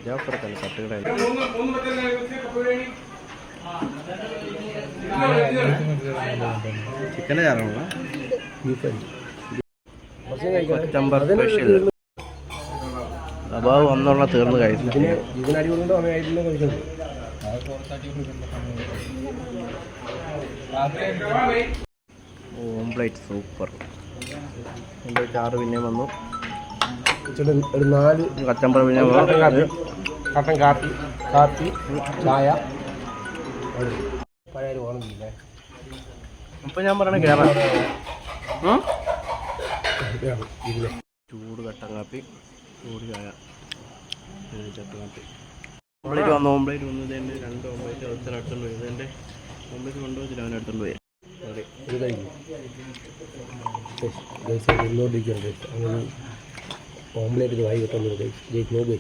ജാഫർക്കല്ല തട്ടുകട ചിക്കൻ്റെ ചാറാണോ സ്പെഷ്യൽ അഭാവ് ഒന്നുള്ള തീർന്ന് കഴിച്ചില്ല ഓംപ്ലേറ്റ് സൂപ്പർ എൻ്റെ ചാറ് പിന്നെ വന്നു ഒരു 4 കച്ചമ്പർ പിന്നെ കട്ടൻ കാപ്പി ചായ പഴയ ഓർമ്മയില്ലേ അപ്പം ഞാൻ പറയണ കയറാം ചൂട് കട്ടൻ കാപ്പി ചൂട് ചായ ചട്ടൻ കാപ്പി ഓംപ്ലേറ്റ് വന്നു ഇതെൻ്റെ 2 ഓംപ്ലേറ്റ് ഒരുത്തൻ എടുത്തുകൊണ്ട് പോയി ഇതെൻ്റെ ഓംപ്ലേറ്റ് കൊണ്ടുപോയി അവൻ എടുത്തുകൊണ്ട് പോയി ഓംപ്ലേറ്റ് വായി കിട്ടുന്നത്